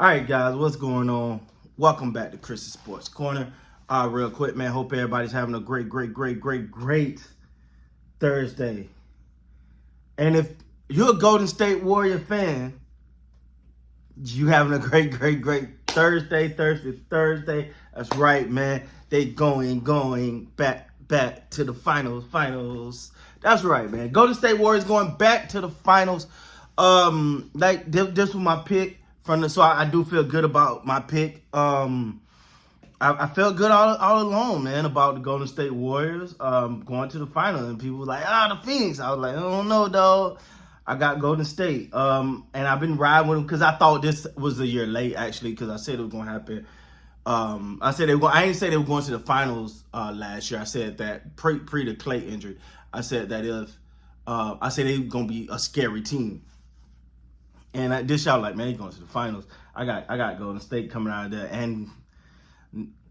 All right, guys, what's going on? Welcome back to Chris's Sports Corner. Real quick, man, hope everybody's having a great Thursday. And if you're a Golden State Warrior fan, you having a great Thursday. That's right, man. They going back to the finals. That's right, man. Golden State Warriors going back to the finals. This was my pick. So I do feel good about my pick. I felt good all along, man, about the Golden State Warriors going to the final. And people were like, the Phoenix. I was like, I don't know, dog. I got Golden State. And I've been riding with them because I thought this was a year late, actually, because I said it was going to happen. I didn't say they were going to the finals last year. I said that pre the Clay injury. I said that I said they were going to be a scary team. And this y'all like, man, he's going to the finals. I got Golden State coming out of there, and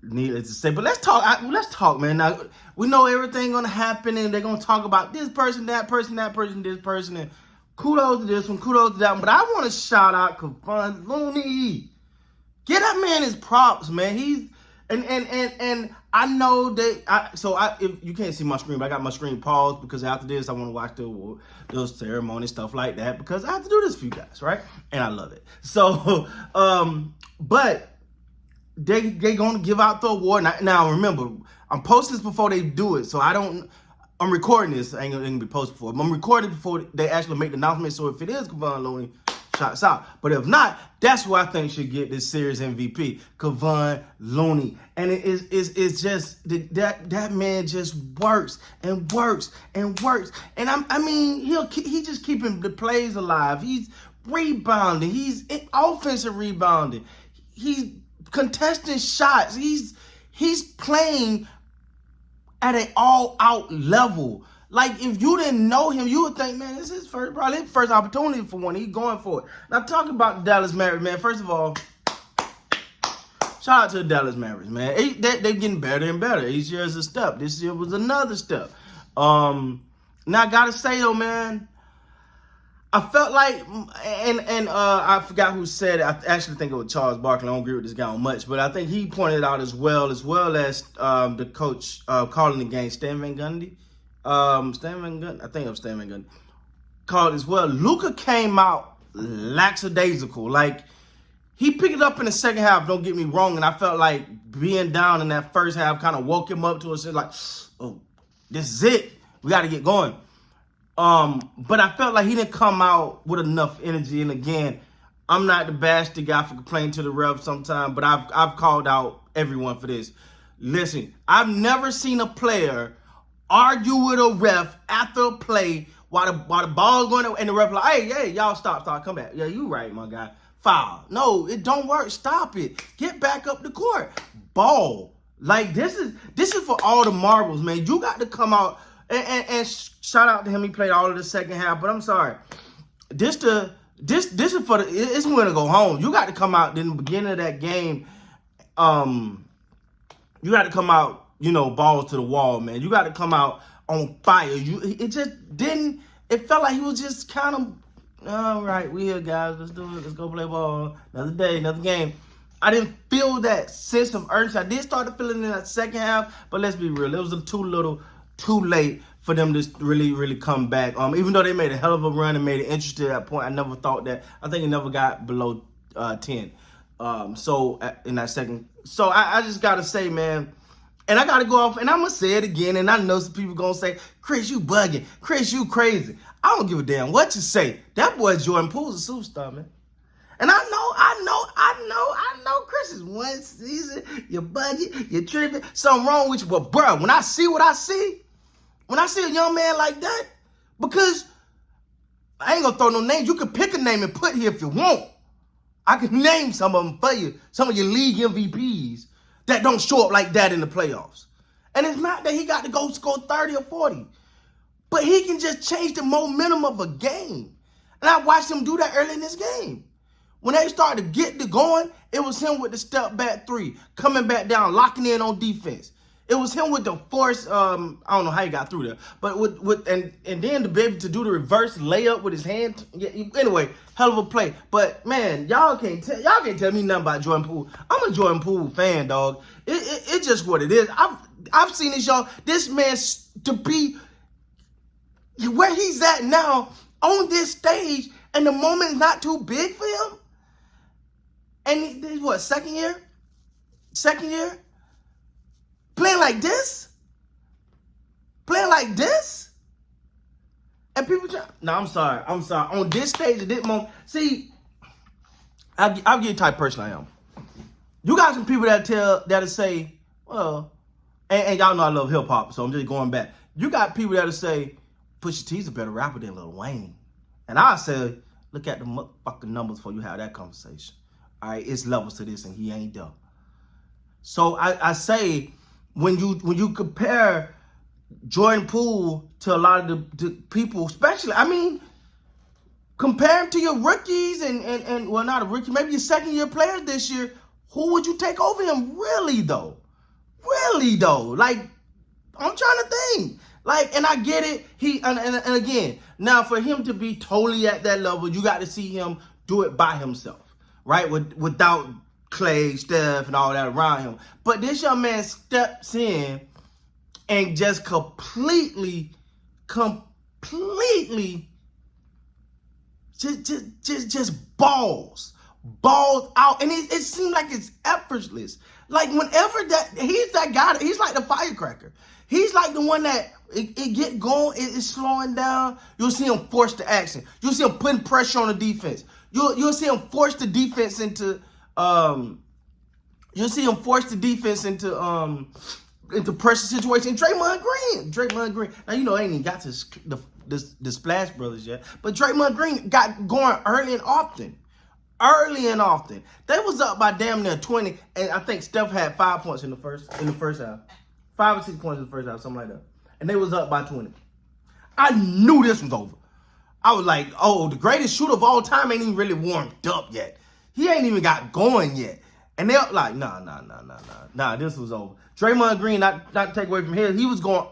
needless to say, but let's talk, man. Now we know everything gonna happen, and they're gonna talk about this person, that person, this person, and kudos to this one, kudos to that one. But I want to shout out Kevon Looney. Get that man his props, man. He's and I know that if you can't see my screen, but I got my screen paused because after this I want to watch those ceremonies, stuff like that, because I have to do this for you guys, right? And I love it. So, but they gonna give out the award now. Remember, I'm posting this before they do it, so I'm recording this. I ain't gonna be posted before, but I'm recording before they actually make the announcement. So if it is Kevon Looney, shots out. But if not, that's who I think should get this series MVP, Kevon Looney. And it's just that man just works. And I mean, he just keeping the plays alive. He's rebounding. He's offensive rebounding. He's contesting shots. He's playing at an all-out level. Like, if you didn't know him, you would think, man, this is probably his first opportunity for one. He's going for it. Now, talking about the Dallas Mavericks, man, first of all, shout out to the Dallas Mavericks, man. They're getting better and better. Each year is a step. This year was another step. Now, I got to say, though, man, I felt like, and I forgot who said it. I actually think it was Charles Barkley. I don't agree with this guy on much, but I think he pointed out as well as the coach calling the game, Stan Van Gundy. I think it was Stan Van Gundy. Called as well. Luka came out lackadaisical. Like, he picked it up in the second half, don't get me wrong, and I felt like being down in that first half kind of woke him up to us, like, oh, this is it. We got to get going. But I felt like he didn't come out with enough energy. And again, I'm not the bastard guy for complaining to the ref sometimes, but I've called out everyone for this. Listen, I've never seen a player argue with a ref after a play while the ball's going and the ref like, hey, y'all stop, come back. Yeah, you right, my guy. Foul. No, it don't work. Stop it. Get back up the court. Ball. Like, this is for all the marbles, man. You got to come out and shout out to him. He played all of the second half, but I'm sorry. This is for it's going to go home. You got to come out in the beginning of that game. You got to come out, balls to the wall, man. You got to come out on fire. It felt like he was just kind of, all right, we here, guys. Let's do it. Let's go play ball. Another day, another game. I didn't feel that sense of urgency. I did start to feel it in that second half, but let's be real. It was too late for them to really come back. Even though they made a hell of a run and made it interesting at that point, I never thought that. I think it never got below 10. In that second. So I just got to say, man, and I got to go off, and I'm going to say it again, and I know some people going to say, Chris, you bugging. Chris, you crazy. I don't give a damn what you say. That boy Jordan Poole's a superstar, man. And I know, Chris is one season, you're bugging, you're tripping, something wrong with you. But, bro, when I see what I see, when I see a young man like that, because I ain't going to throw no names. You can pick a name and put here if you want. I can name some of them for you, some of your league MVPs that don't show up like that in the playoffs. And it's not that he got to go score 30 or 40, but he can just change the momentum of a game. And I watched him do that early in this game. When they started to get to going, it was him with the step back three, coming back down, locking in on defense. It was him with the force. I don't know how he got through there, but and then to be able to do the reverse layup with his hand. Yeah, anyway, hell of a play. But man, y'all can't tell me nothing about Jordan Poole. I'm a Jordan Poole fan, dog. It's just what it is. I've seen this, y'all. This man to be where he's at now on this stage, and the moment's not too big for him. And he's what, second year? Playing like this? And people no, I'm sorry. On this stage, at this moment, see, I'll give you the type of person I am. You got some people that'll say, well, and y'all know I love hip hop, so I'm just going back. You got people that'll say, Pusha T's a better rapper than Lil Wayne. And I say, look at the motherfucking numbers before you have that conversation. All right, it's levels to this, and he ain't done. So I say, when you compare Jordan Poole to a lot of the people, especially, I mean, compare him to your rookies and well, not a rookie, maybe your second year players this year, who would you take over him? Really though? Like, I'm trying to think. Like, and I get it. And again, now for him to be totally at that level, you got to see him do it by himself, right? Without Clay, Steph, and all that around him. But this young man steps in and just completely just balls out. And it seems like it's effortless. Like whenever he's that guy, he's like the firecracker. He's like the one that it get going, it's slowing down. You'll see him force the action. You'll see him putting pressure on the defense. You'll see him force the defense into into pressure situation. Draymond Green. Now you know I ain't even got to the Splash Brothers yet, but Draymond Green got going early and often. They was up by damn near 20, and I think Steph had 5 points in the first half. 5 or 6 points in the first half, something like that. And they was up by 20. I knew this was over. I was like, oh, the greatest shooter of all time ain't even really warmed up yet. He ain't even got going yet. And they're like, nah, this was over. Draymond Green, not to take away from his, he was going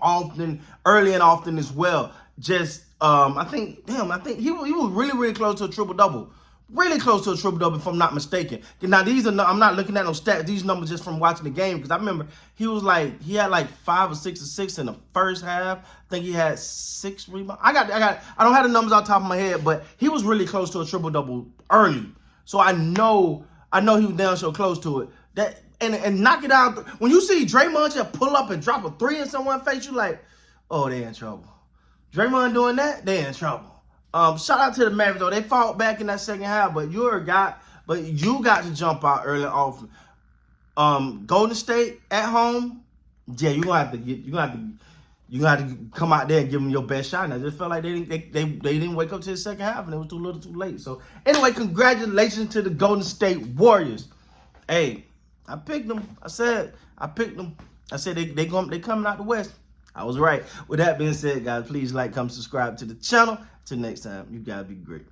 early and often as well. Just, I think he was really close to a triple-double. Really close to a triple-double, if I'm not mistaken. Now, I'm not looking at no stats. These numbers just from watching the game, because I remember he had like 5 or 6 assists in the first half. I think he had 6 rebounds. I don't have the numbers off the top of my head, but he was really close to a triple-double early. So I know he was down so close to it. That and knock it out. When you see Draymond just pull up and drop a 3 in someone's face, you like, oh, they in trouble. Draymond doing that, they in trouble. Shout out to the Mavericks though. They fought back in that second half, but you got to jump out early off. Golden State at home, yeah, you gonna have to come out there and give them your best shot. And I just felt like they didn't wake up to the second half, and it was too little, too late. So anyway, congratulations to the Golden State Warriors. Hey, I picked them. I said they coming out the West. I was right. With that being said, guys, please like, comment, subscribe to the channel. Till next time, you guys be great.